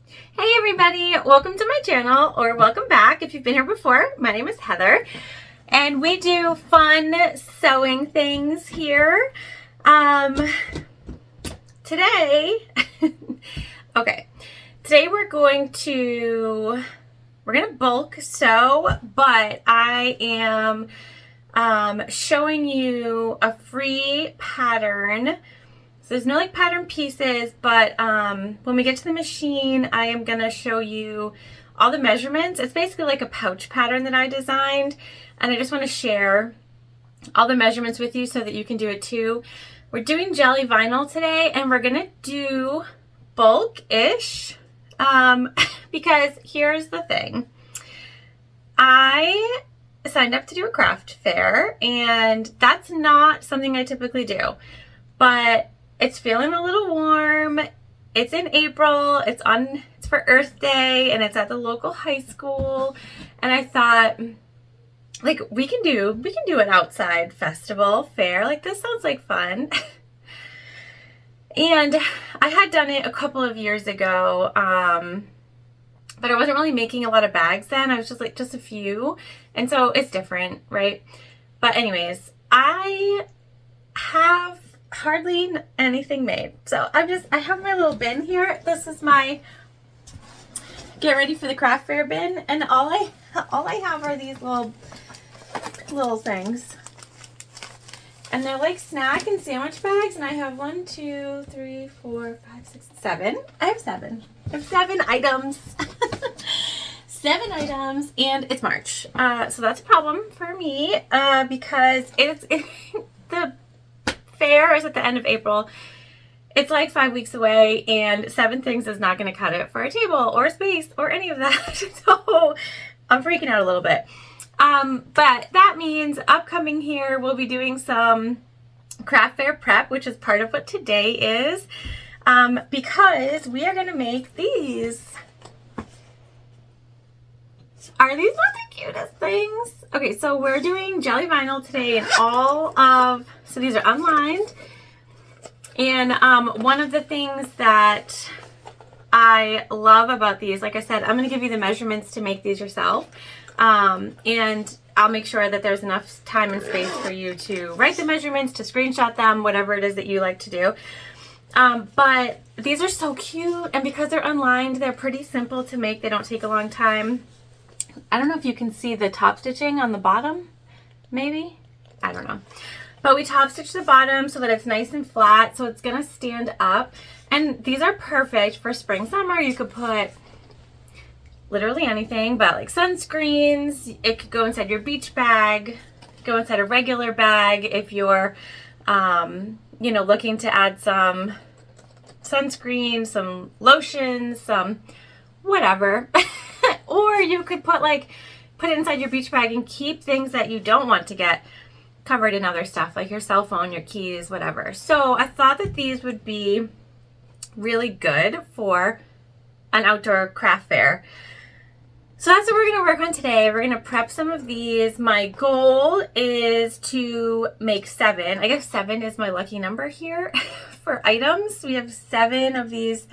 Hey everybody, welcome to my channel, or welcome back if you've been here before. My name is Heather and we do fun sewing things here. Today, today we're gonna bulk sew, but I am showing you a free pattern. So there's no like pattern pieces, but when we get to the machine, I am gonna show you all the measurements. It's basically like a pouch pattern that I designed, and I just want to share all the measurements with you so that you can do it too. We're doing jelly vinyl today, and we're gonna do bulk-ish because here's the thing. I signed up to do a craft fair, and that's not something I typically do, but it's feeling a little warm. It's in April. It's for Earth Day, and it's at the local high school. And I thought, like, we can do an outside festival fair. Like, this sounds like fun. And I had done it a couple of years ago, but I wasn't really making a lot of bags then. I was just like, just a few. And so it's different, right? But anyways, I have hardly anything made. So I have my little bin here. This is my get ready for the craft fair bin, and all I have are these little things. And they're like snack and sandwich bags, and I have 1, 2, 3, 4, 5, 6, 7. I have 7 items. 7 items, and it's March. So that's a problem for me because the fair is at the end of April. It's like 5 weeks away, and 7 things is not going to cut it for a table or space or any of that. So I'm freaking out a little bit. But that means upcoming here, we'll be doing some craft fair prep, which is part of what today is, because we are going to make these. Are these not the cutest things? Okay, so we're doing jelly vinyl today, and so these are unlined. And one of the things that I love about these, like I said, I'm going to give you the measurements to make these yourself. And I'll make sure that there's enough time and space for you to write the measurements, to screenshot them, whatever it is that you like to do. But these are so cute, and because they're unlined, they're pretty simple to make. They don't take a long time. I don't know if you can see the top stitching on the bottom, maybe? I don't know. But we top stitch the bottom so that it's nice and flat, so it's gonna stand up. And these are perfect for spring, summer. You could put literally anything, but like sunscreens. It could go inside your beach bag, go inside a regular bag if you're, looking to add some sunscreen, some lotion, some whatever. Or you could put it inside your beach bag and keep things that you don't want to get covered in other stuff, like your cell phone, your keys, whatever. So I thought that these would be really good for an outdoor craft fair. So that's what we're going to work on today. We're going to prep some of these. My goal is to make 7. I guess 7 is my lucky number here for items. We have 7 of these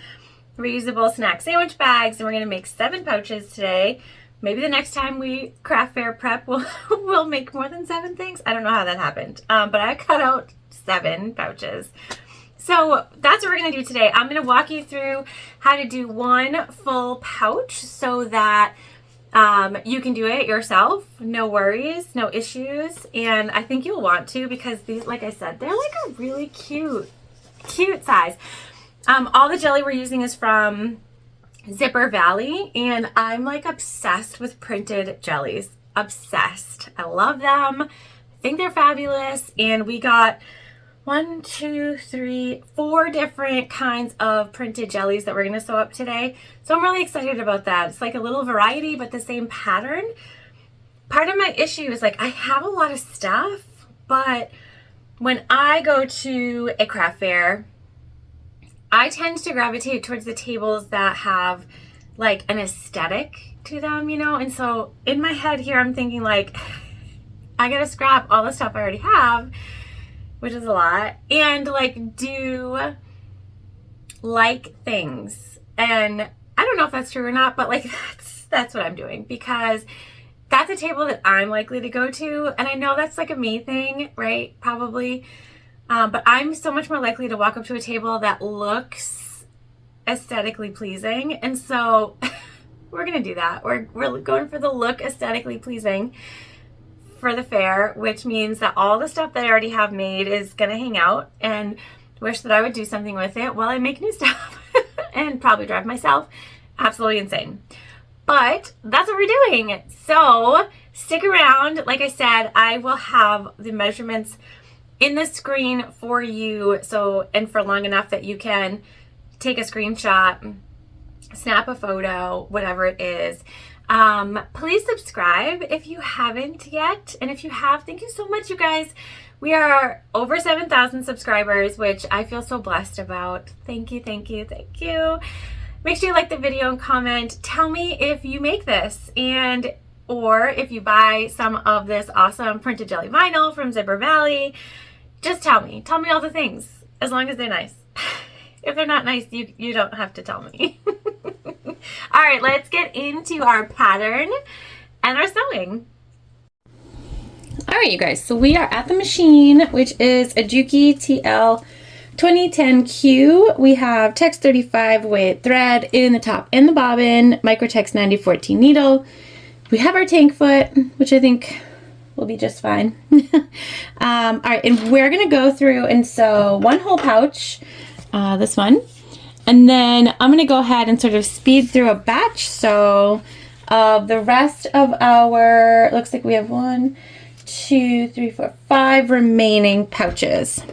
reusable snack sandwich bags, and we're going to make 7 pouches today. Maybe the next time we craft fair prep, we'll make more than 7 things. I don't know how that happened, but I cut out 7 pouches. So that's what we're going to do today. I'm going to walk you through how to do 1 full pouch so that you can do it yourself. No worries, no issues. And I think you'll want to, because these, like I said, they're like a really cute size. All the jelly we're using is from Zipper Valley, and I'm like obsessed with printed jellies. Obsessed. I love them. I think they're fabulous. And we got 4 different kinds of printed jellies that we're going to sew up today. So I'm really excited about that. It's like a little variety, but the same pattern. Part of my issue is like I have a lot of stuff, but when I go to a craft fair, I tend to gravitate towards the tables that have like an aesthetic to them, and so in my head here I'm thinking like I gotta scrap all the stuff I already have, which is a lot, and like do like things. And I don't don't know if that's true or not, but like that's what I'm doing, because that's a table that I'm likely to go to. And I know that's like a me thing, right? Probably. But I'm so much more likely to walk up to a table that looks aesthetically pleasing. And so we're going to do that. We're going for the look aesthetically pleasing for the fair, which means that all the stuff that I already have made is going to hang out, and wish that I would do something with it while I make new stuff and probably drive myself absolutely insane. But that's what we're doing. So stick around. Like I said, I will have the measurements in the screen for you, so, and for long enough that you can take a screenshot, snap a photo, whatever it is. Please subscribe if you haven't yet, and if you have, thank you so much, you guys. We are over 7,000 subscribers, which I feel so blessed about. Thank you, thank you, thank you. Make sure you like the video and comment. Tell me if you make this, and or if you buy some of this awesome printed jelly vinyl from Zipper Valley. Just tell me all the things, as long as they're nice. If they're not nice, you don't have to tell me. All right, let's get into our pattern and our sewing. All right, you guys, so we are at the machine, which is a Juki TL 2010Q. We have Tex 35 weight thread in the top and the bobbin, Microtex 9014 needle. We have our tank foot, which I think will be just fine. All right, and we're gonna go through and sew one whole pouch, this one, and then I'm gonna go ahead and sort of speed through a batch sew of the rest of our, looks like we have 1, 2, 3, 4, 5 remaining pouches.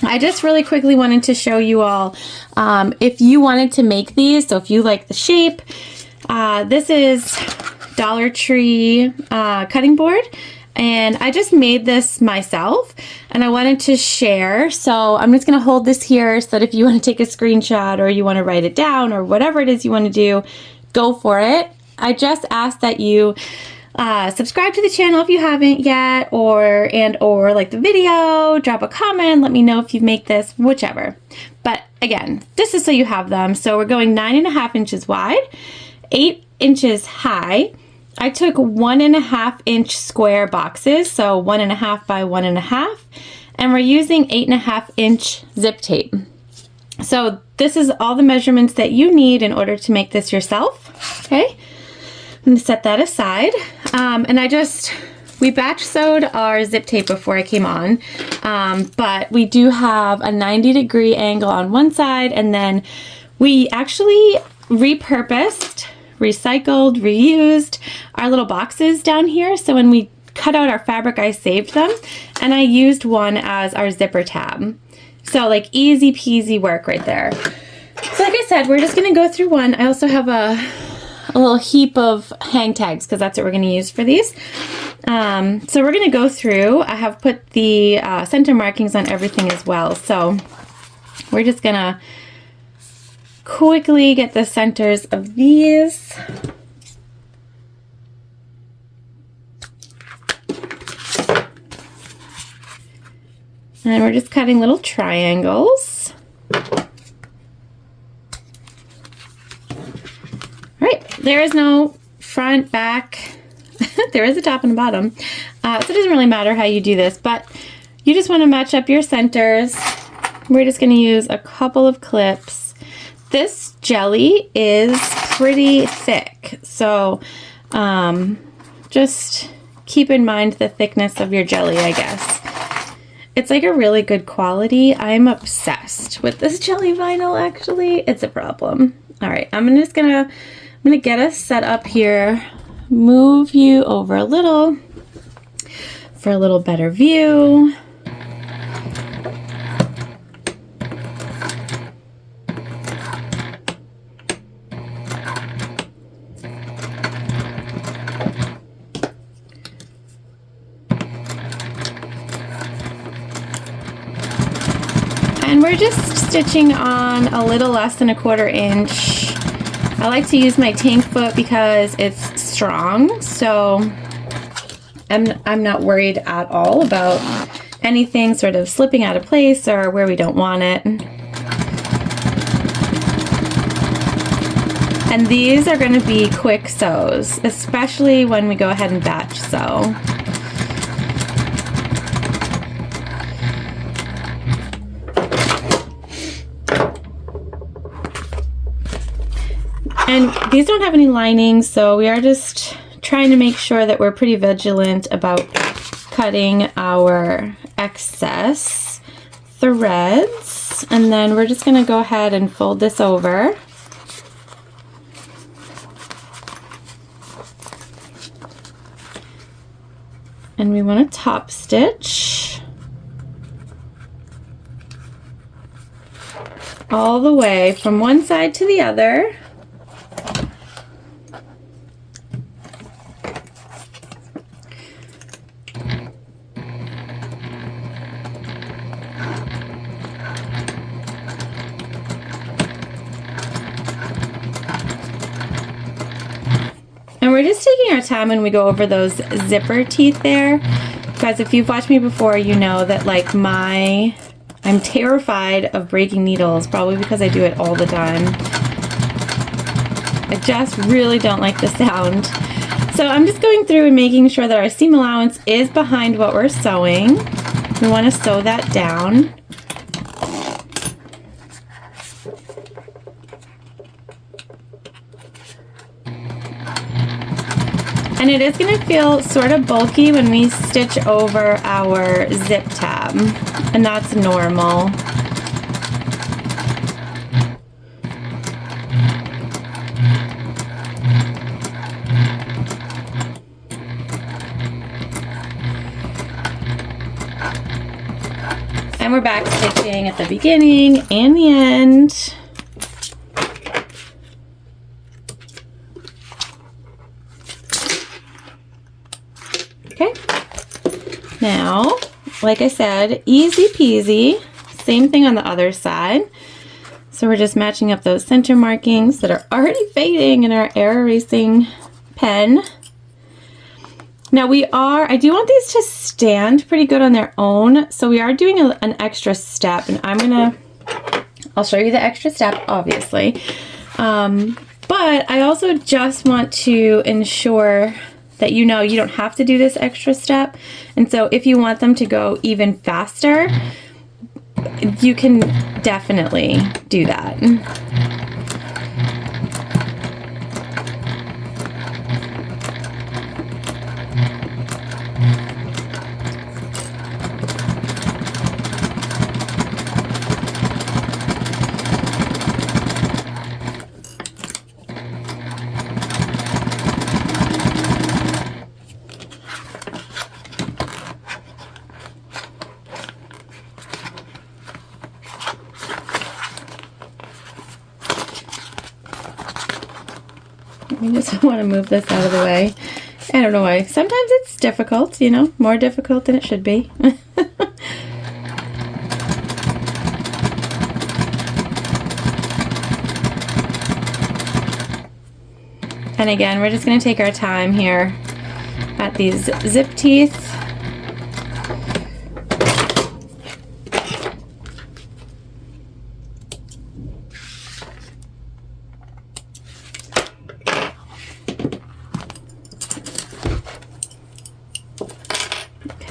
I just really quickly wanted to show you all, if you wanted to make these, so if you like the shape, this is Dollar Tree cutting board, and I just made this myself and I wanted to share, so I'm just gonna hold this here so that if you want to take a screenshot or you want to write it down or whatever it is you want to do, go for it. I just ask that you subscribe to the channel if you haven't yet, or like the video, drop a comment, let me know if you make this, whichever. But again, this is so you have them. So we're going 9.5 inches wide, 8 inches high. I took 1.5 inch square boxes, so 1.5 by 1.5, and we're using 8.5 inch zip tape. So this is all the measurements that you need in order to make this yourself. Okay, I'm gonna set that aside. And we batch sewed our zip tape before I came on, but we do have a 90-degree angle on one side, and then we actually repurposed, recycled, reused our little boxes down here. So when we cut out our fabric, I saved them, and I used one as our zipper tab. So like easy peasy work right there. So like I said, we're just gonna go through one. I also have a little heap of hang tags because that's what we're going to use for these. So we're going to go through. I have put the center markings on everything as well. So we're just going to quickly get the centers of these. And we're just cutting little triangles. There is no front, back. There is a top and a bottom. So it doesn't really matter how you do this, but you just want to match up your centers. We're just going to use a couple of clips. This jelly is pretty thick, so just keep in mind the thickness of your jelly, I guess. It's like a really good quality. I'm obsessed with this jelly vinyl, actually. It's a problem. All right, I'm gonna get us set up here, move you over a little for a little better view. And we're just stitching on a little less than 1/4 inch. I like to use my tank foot because it's strong, so I'm not worried at all about anything sort of slipping out of place or where we don't want it. And these are going to be quick sews, especially when we go ahead and batch sew. And these don't have any lining, so we are just trying to make sure that we're pretty vigilant about cutting our excess threads. And then we're just going to go ahead and fold this over. And we want to top stitch all the way from one side to the other. And we're just taking our time when we go over those zipper teeth there. Guys, if you've watched me before, you know that like I'm terrified of breaking needles, probably because I do it all the time. I just really don't like the sound. So I'm just going through and making sure that our seam allowance is behind what we're sewing. We want to sew that down. And it is going to feel sort of bulky when we stitch over our zip tab, and that's normal. And we're back stitching at the beginning and the end. Okay, now, like I said, easy peasy, same thing on the other side. So we're just matching up those center markings that are already fading in our air erasing pen. Now I do want these to stand pretty good on their own, so we are doing an extra step, and I'll show you the extra step, obviously. But I also just want to ensure that you know you don't have to do this extra step. And so if you want them to go even faster, you can definitely do that. I just want to move this out of the way. I don't know why. Sometimes it's difficult, you know, more difficult than it should be. And again, we're just going to take our time here at these zip teeth.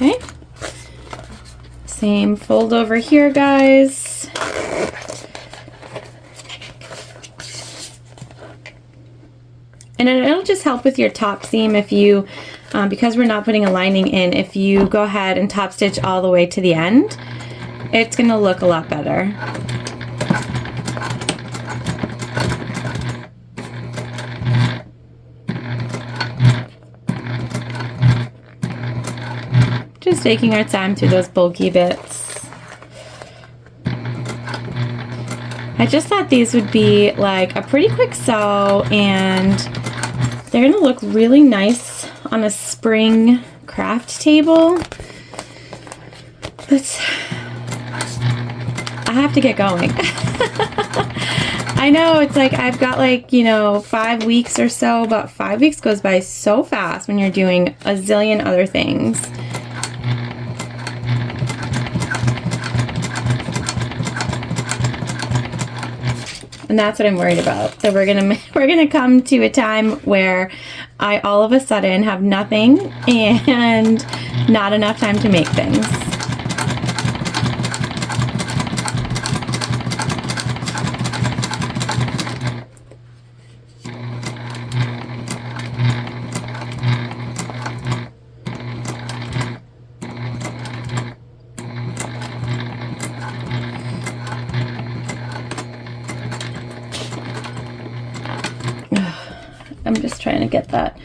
Okay, same fold over here, guys. And it'll just help with your top seam if you, because we're not putting a lining in, if you go ahead and top stitch all the way to the end, it's going to look a lot better. Just taking our time through those bulky bits. I just thought these would be like a pretty quick sew, and they're going to look really nice on a spring craft table. I have to get going. I know it's like I've got like, you know, 5 weeks or so, but 5 weeks goes by so fast when you're doing a zillion other things. And that's what I'm worried about. That we're gonna come to a time where I all of a sudden have nothing and not enough time to make things. I'm just trying to get that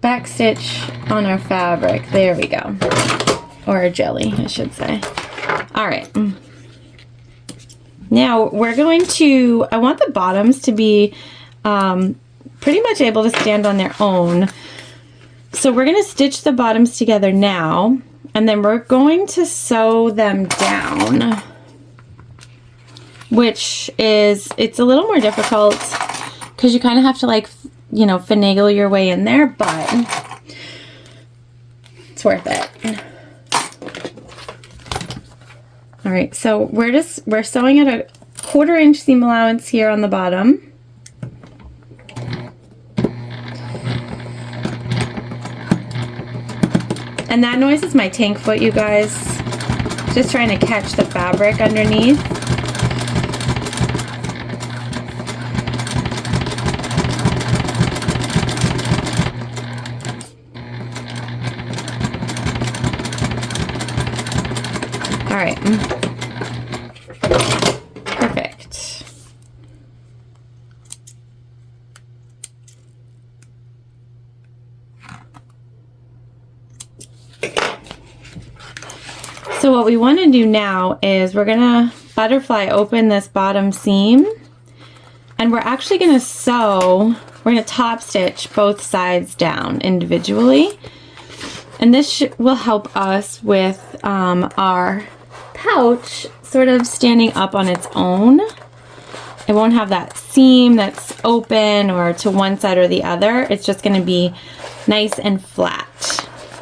back stitch on our fabric. There we go. Or a jelly, I should say. All right. Now we're going to, I want the bottoms to be pretty much able to stand on their own. So we're going to stitch the bottoms together now, and then we're going to sew them down, which is, it's a little more difficult because you kind of have to like, you know, finagle your way in there, but it's worth it. All right, so we're sewing at a 1/4 inch seam allowance here on the bottom. And that noise is my tank foot, you guys. Just trying to catch the fabric underneath. All right, perfect. So what we want to do now is we're gonna butterfly open this bottom seam, and we're actually gonna sew, we're gonna top stitch both sides down individually. And this will help us with our pouch sort of standing up on its own. It won't have that seam that's open or to one side or the other. It's just going to be nice and flat.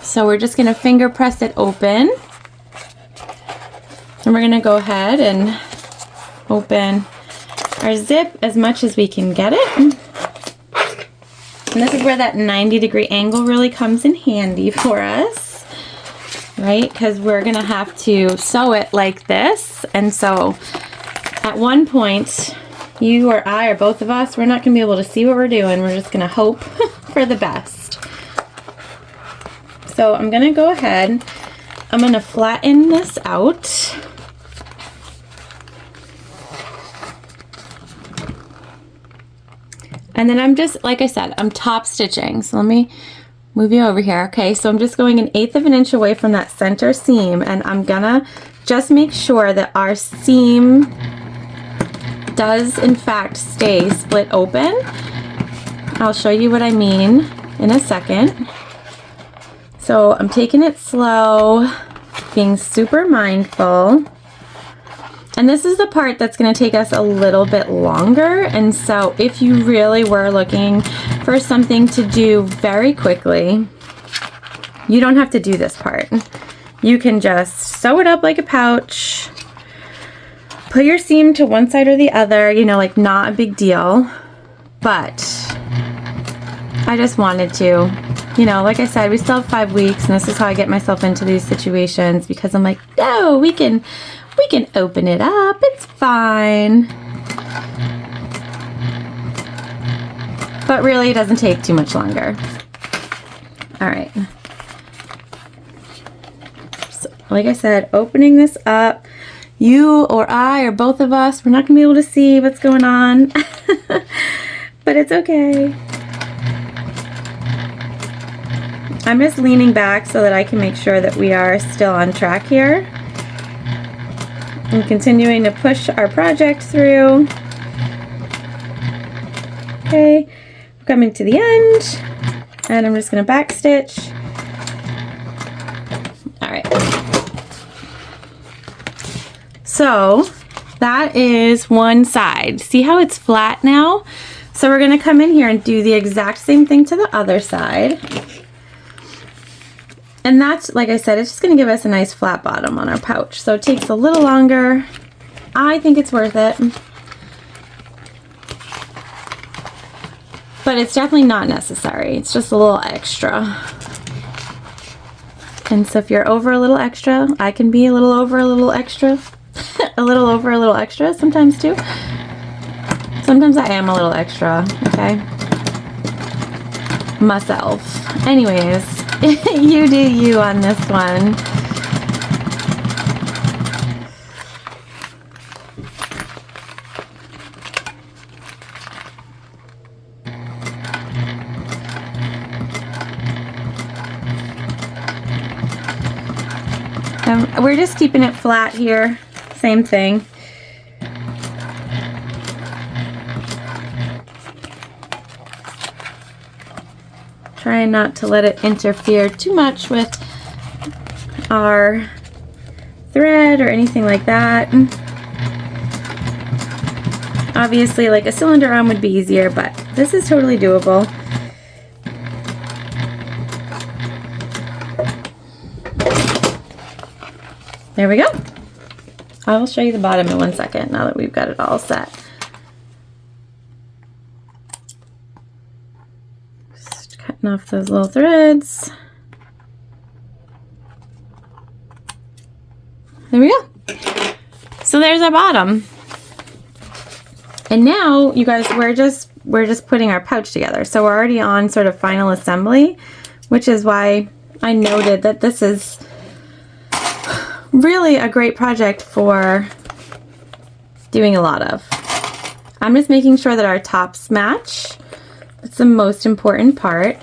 So we're just going to finger press it open. And we're going to go ahead and open our zip as much as we can get it. And this is where that 90-degree angle really comes in handy for us, right? Because we're going to have to sew it like this. And so at one point, you or I or both of us, we're not going to be able to see what we're doing. We're just going to hope for the best. So I'm going to go ahead. I'm going to flatten this out. And then I'm just, like I said, I'm top stitching. So let me move you over here. Okay, so I'm just going 1/8 of an inch away from that center seam, and I'm gonna just make sure that our seam does in fact stay split open. I'll show you what I mean in a second. So I'm taking it slow, being super mindful. And this is the part that's going to take us a little bit longer. And so if you really were looking for something to do very quickly, you don't have to do this part. You can just sew it up like a pouch, put your seam to one side or the other, you know, like not a big deal. But I just wanted to, you know, like I said, we still have 5 weeks, and this is how I get myself into these situations, because I'm like, no, we can open it up, it's fine. But really, it doesn't take too much longer. All right. So, like I said, opening this up, you or I or both of us, we're not gonna be able to see what's going on, but it's okay. I'm just leaning back so that I can make sure that we are still on track here. And continuing to push our project through. Okay, we're coming to the end, and I'm just going to back stitch. All right. So that is one side. See how it's flat now? So we're going to come in here and do the exact same thing to the other side. And that's, like I said, it's just going to give us a nice flat bottom on our pouch. So it takes a little longer. I think it's worth it. but it's definitely not necessary. It's just a little extra. And so if you're over a little extra, I can be a little over a little extra. A little over a little extra sometimes too. Sometimes I am a little extra, okay? Myself. Anyways, you do you on this one. We're just keeping it flat here. Same thing. Trying not to let it interfere too much with our thread or anything like that. Obviously, like a cylinder on would be easier, but this is totally doable. There we go. I will show you the bottom in 1 second now that we've got it all set. Just cutting off those little threads. There we go. So there's our bottom. And now, you guys, we're just putting our pouch together. So we're already on sort of final assembly, which is why I noted that this is really a great project for doing a lot of. I'm just making sure that our tops match. That's the most important part.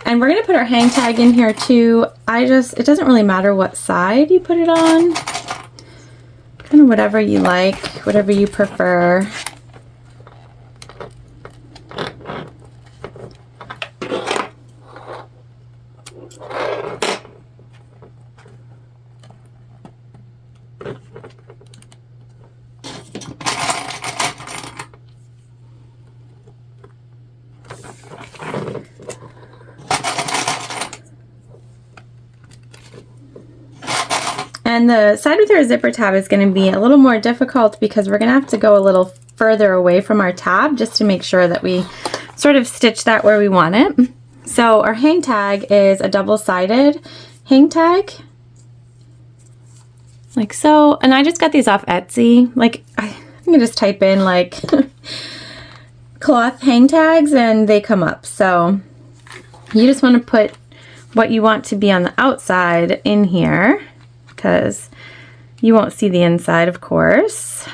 And we're gonna put our hang tag in here too. It doesn't really matter what side you put it on. Kind of whatever you like, whatever you prefer. And the side with our zipper tab is going to be a little more difficult because we're going to have to go a little further away from our tab just to make sure that we sort of stitch that where we want it. So our hang tag is a double-sided hang tag, like so. And I just got these off Etsy. Like, I can just type in like cloth hang tags and they come up. So you just want to put what you want to be on the outside in here, because you won't see the inside, of course.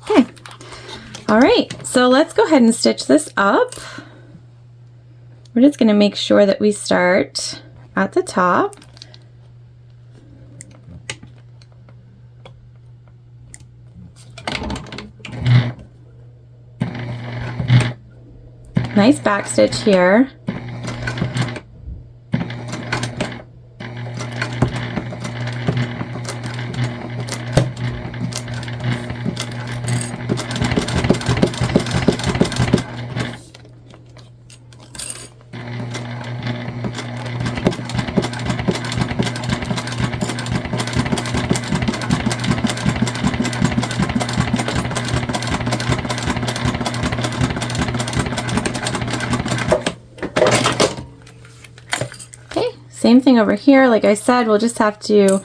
Okay. All right, so let's go ahead and stitch this up. We're just going to make sure that we start at the top. Nice back stitch here. Same thing over here. Like I said, we'll just have to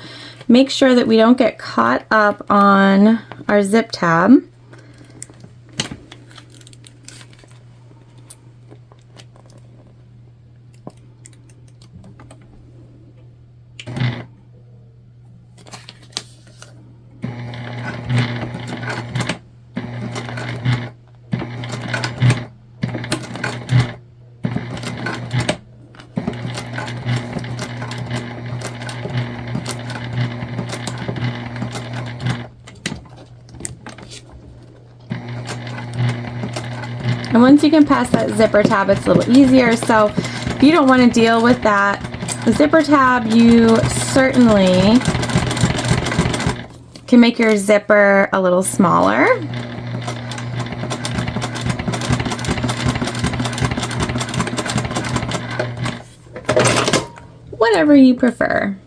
make sure that we don't get caught up on our zip tab. And once you can pass that zipper tab, it's a little easier. So if you don't want to deal with that zipper tab, you certainly can make your zipper a little smaller. Whatever you prefer.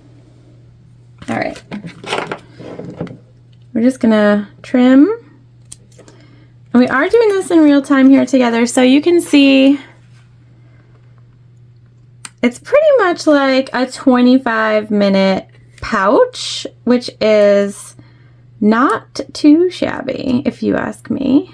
All right. We're just gonna trim And we are doing this in real time here together, so you can see it's pretty much like a 25-minute pouch, which is not too shabby, if you ask me.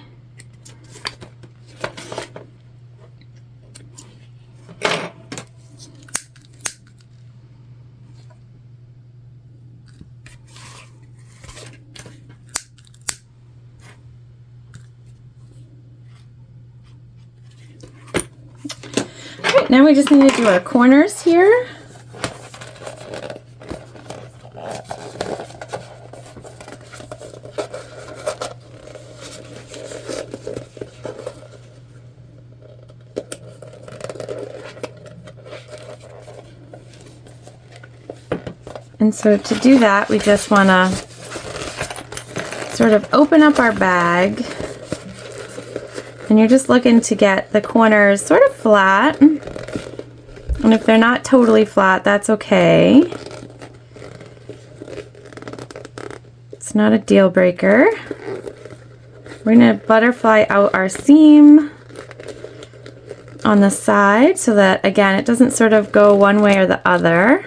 Alright, now we just need to do our corners here. And so to do that, we just want to sort of open up our bag. And you're just looking to get the corners sort of flat. And if they're not totally flat, that's okay. It's not a deal breaker. We're going to butterfly out our seam on the side so that, again, it doesn't sort of go one way or the other.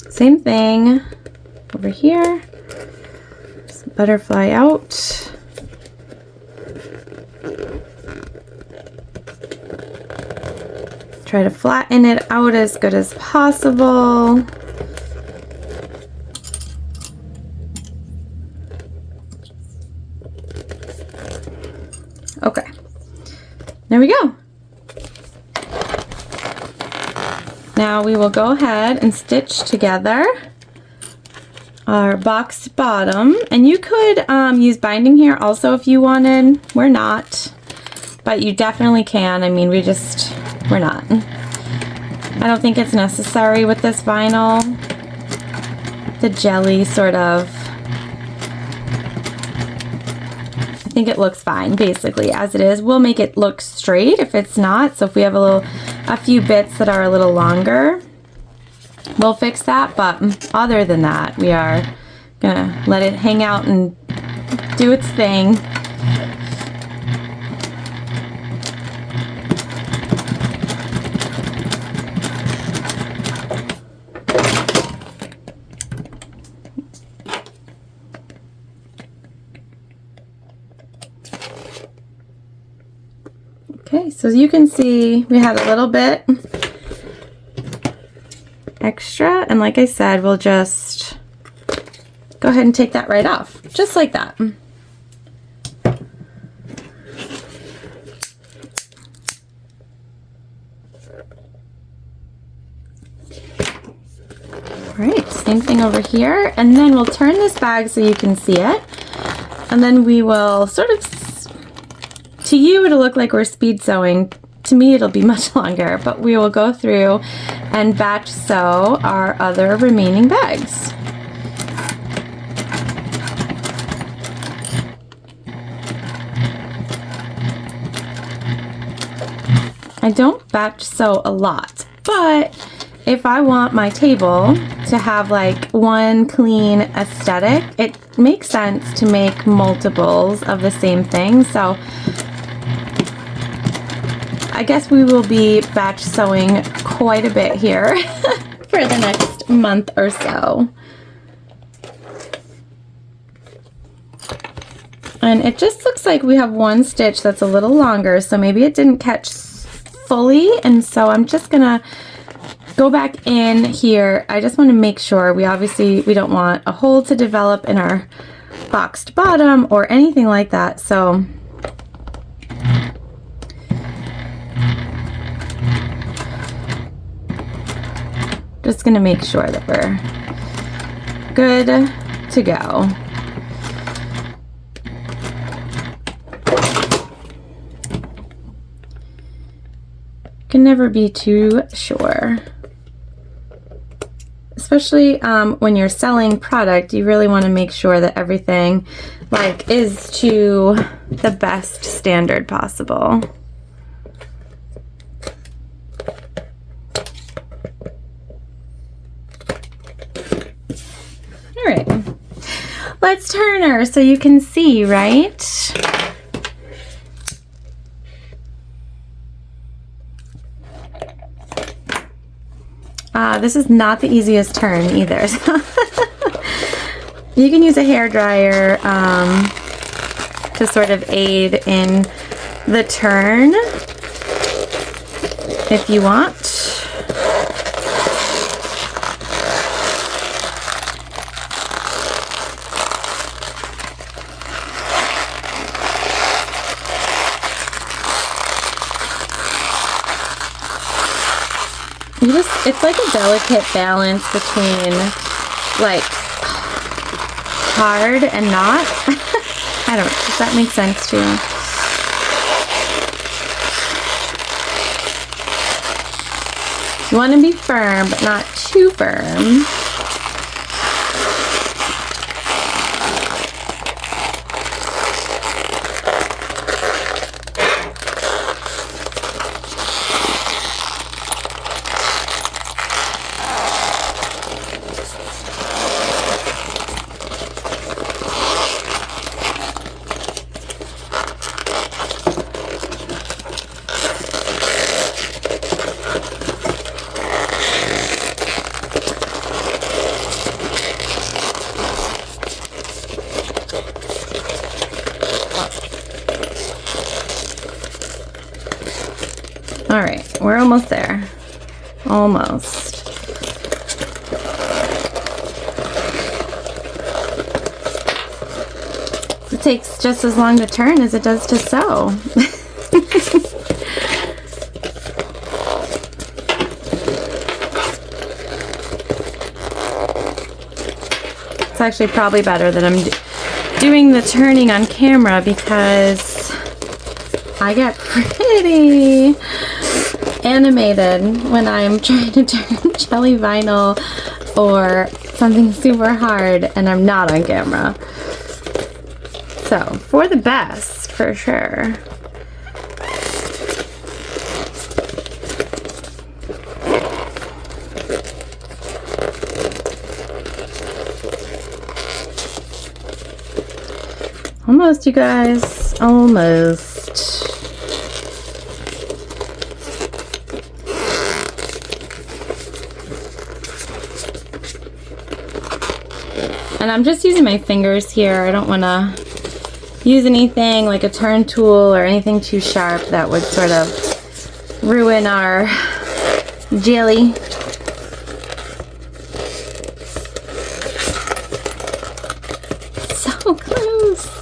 Same thing over here. Just butterfly out. Try to flatten it out as good as possible. Okay, there we go. Now we will go ahead and stitch together our boxed bottom, and you could use binding here also if you wanted. We're not, but you definitely can. I mean, we're not. I don't think it's necessary with this vinyl. The jelly sort of, I think it looks fine basically as it is. We'll make it look straight if it's not. So if we have a few bits that are a little longer, we'll fix that, but other than that, we are gonna let it hang out and do its thing. Okay, so as you can see, we had a little bit extra, and like I said, we'll just go ahead and take that right off, just like that. Alright, same thing over here, and then we'll turn this bag so you can see it, and then we will sort of, to you it'll look like we're speed sewing, to me it'll be much longer, but we will go through and batch sew our other remaining bags. I don't batch sew a lot, but if I want my table to have like one clean aesthetic, it makes sense to make multiples of the same thing. So I guess we will be batch sewing quite a bit here for the next month or so. And it just looks like we have one stitch that's a little longer, so maybe it didn't catch fully, and so I'm just gonna go back in here. I just want to make sure we don't want a hole to develop in our boxed bottom or anything like that, so just gonna make sure that we're good to go. Can never be too sure. especially when you're selling product, you really want to make sure that everything like is to the best standard possible. All right, let's turn her so you can see, right? This is not the easiest turn either. You can use a hair dryer to sort of aid in the turn if you want. It's like a delicate balance between like hard and not. I don't know, does that make sense to you? You want to be firm, but not too firm. All right, we're almost there. Almost. It takes just as long to turn as it does to sew. It's actually probably better that I'm doing the turning on camera because I get pretty animated when I'm trying to turn jelly vinyl or something super hard and I'm not on camera. So, for the best, for sure. Almost, you guys. Almost. And I'm just using my fingers here. I don't want to use anything like a turn tool or anything too sharp that would sort of ruin our jelly. So close.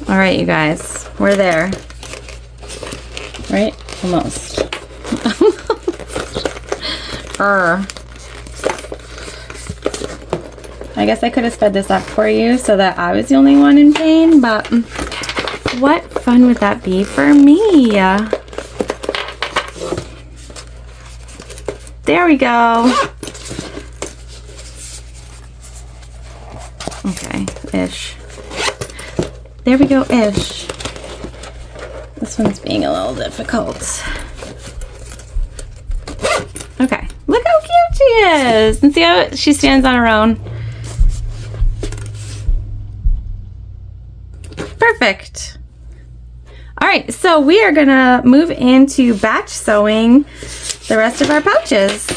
All right, you guys, we're there. Right? Almost. I guess I could have sped this up for you so that I was the only one in pain, but what fun would that be for me? There we go. Okay, ish. There we go, ish. This one's being a little difficult. Okay, look how cute she is. And see how she stands on her own. Perfect. All right, so we are gonna move into batch sewing the rest of our pouches.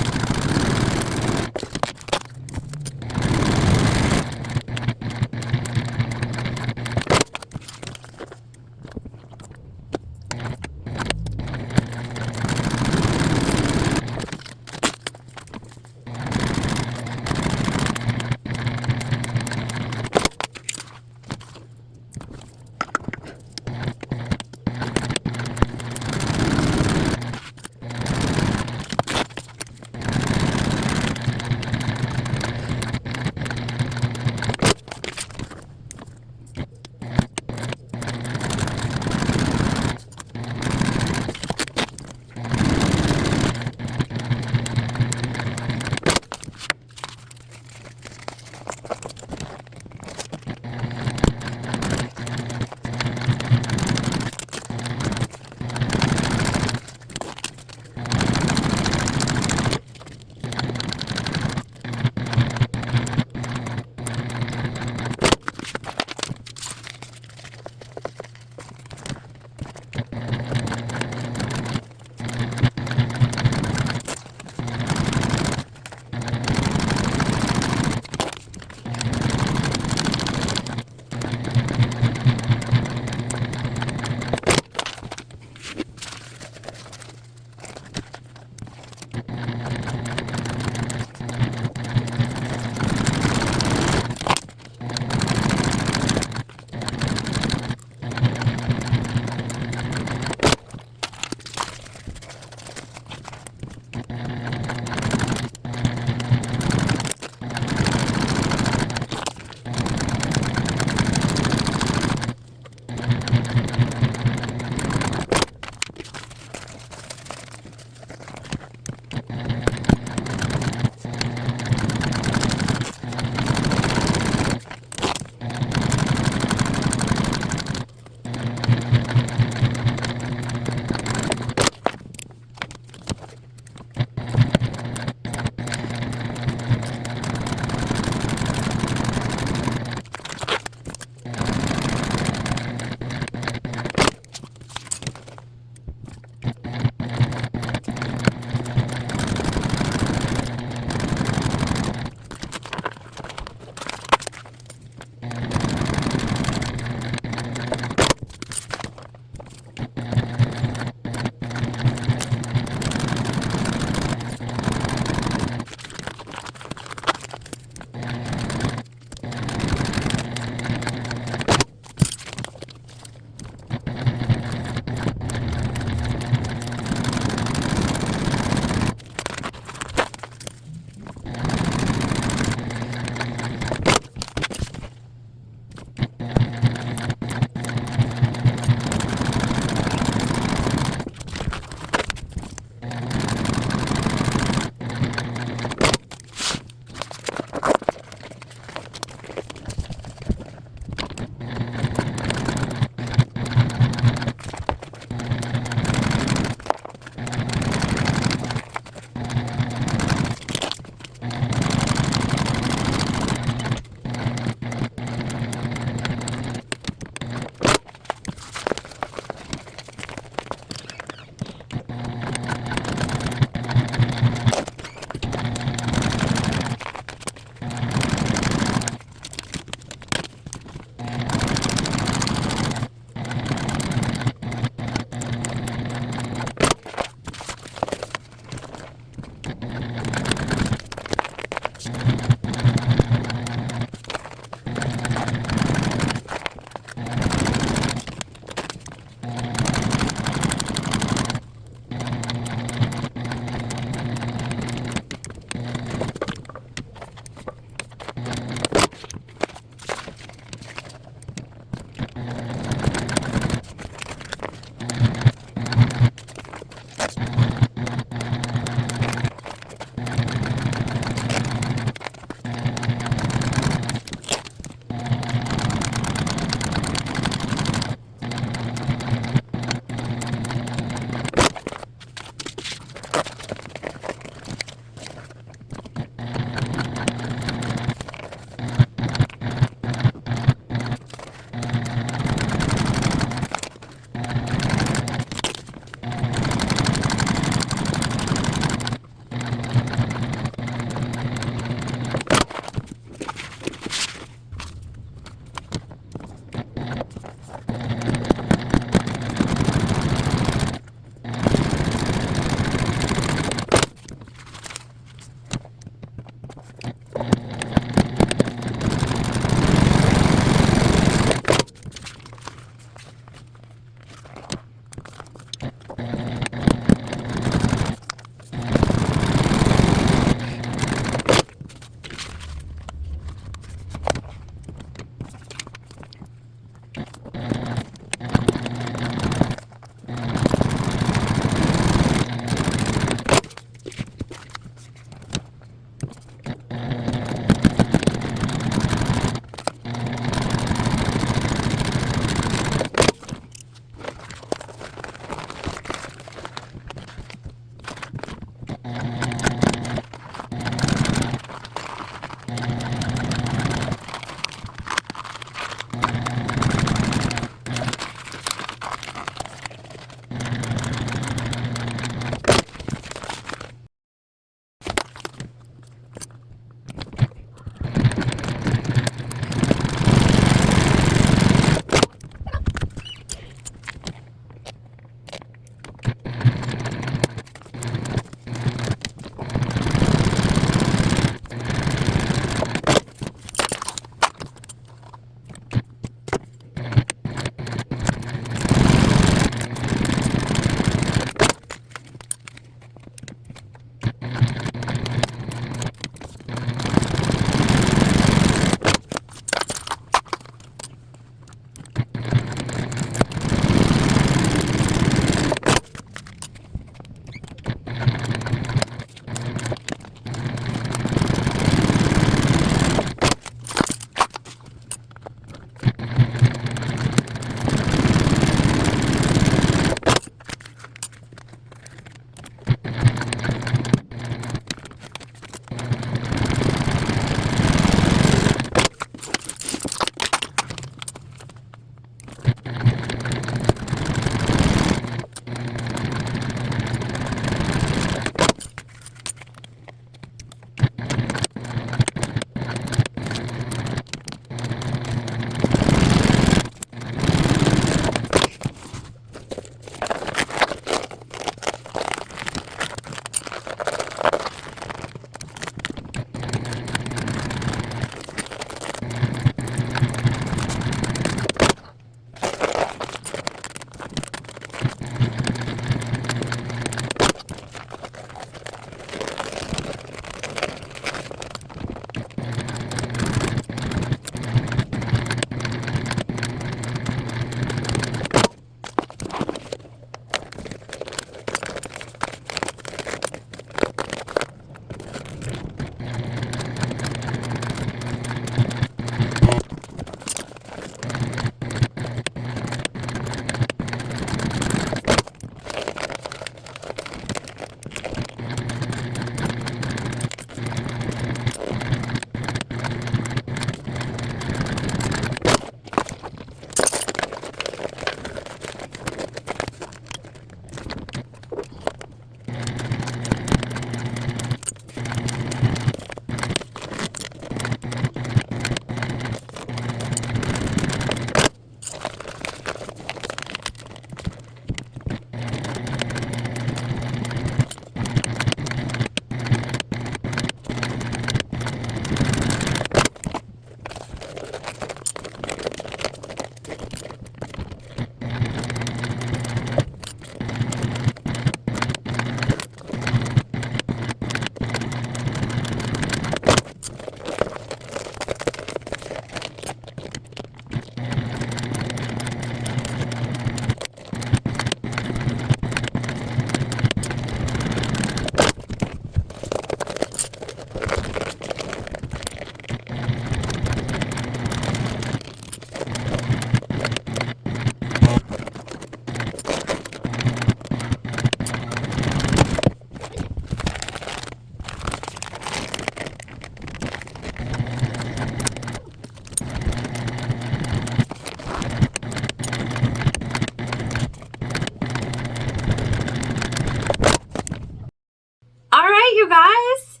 You guys,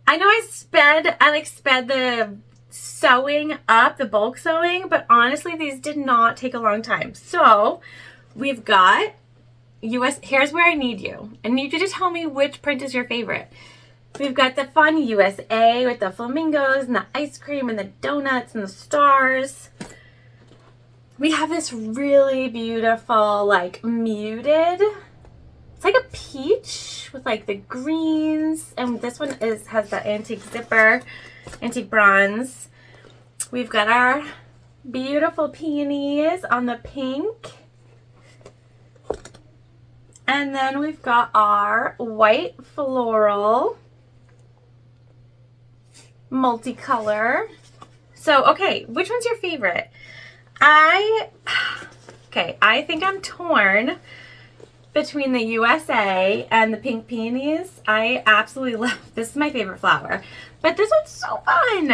I know I sped the sewing up, the bulk sewing, but honestly these did not take a long time. So we've got here's where I need you. I need you to tell me which print is your favorite. We've got the fun USA with the flamingos and the ice cream and the donuts and the stars. We have this really beautiful, like, muted, it's like a peach with like the greens, and this one has the antique zipper, antique bronze. We've got our beautiful peonies on the pink, and then we've got our white floral multicolor. So okay, which one's your favorite? I think I'm torn between the USA and the pink peonies. I absolutely love, this is my favorite flower. But this one's so fun.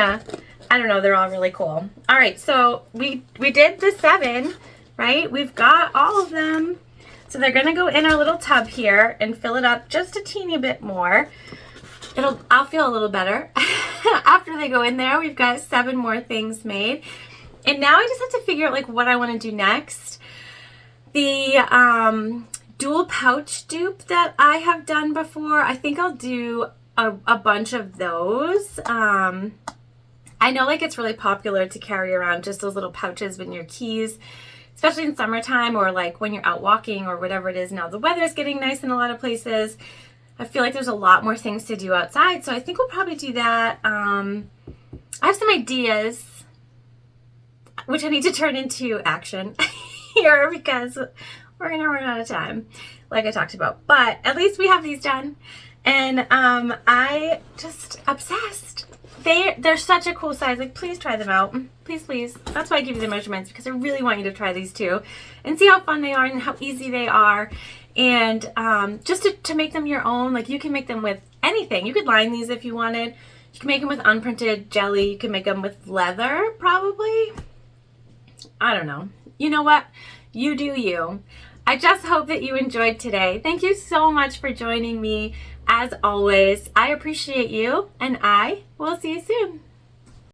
I don't know, they're all really cool. All right, so we did the 7, right? We've got all of them. So they're gonna go in our little tub here and fill it up just a teeny bit more. I'll feel a little better after they go in there. We've got 7 more things made. And now I just have to figure out like what I want to do next. The dual pouch dupe that I have done before, I think I'll do a bunch of those. I know like it's really popular to carry around just those little pouches with your keys, especially in summertime or like when you're out walking or whatever it is. Now the weather is getting nice in a lot of places. I feel like there's a lot more things to do outside, so I think we'll probably do that. I have some ideas, which I need to turn into action here because we're gonna run out of time, like I talked about. But at least we have these done, and I just obsessed. They're such a cool size. Like, please try them out. Please, please. That's why I give you the measurements, because I really want you to try these too and see how fun they are and how easy they are. And just to make them your own. Like, you can make them with anything. You could line these if you wanted. You can make them with unprinted jelly. You can make them with leather, probably. I don't know. You know what? You do you. I just hope that you enjoyed today. Thank you so much for joining me. As always, I appreciate you, and I will see you soon.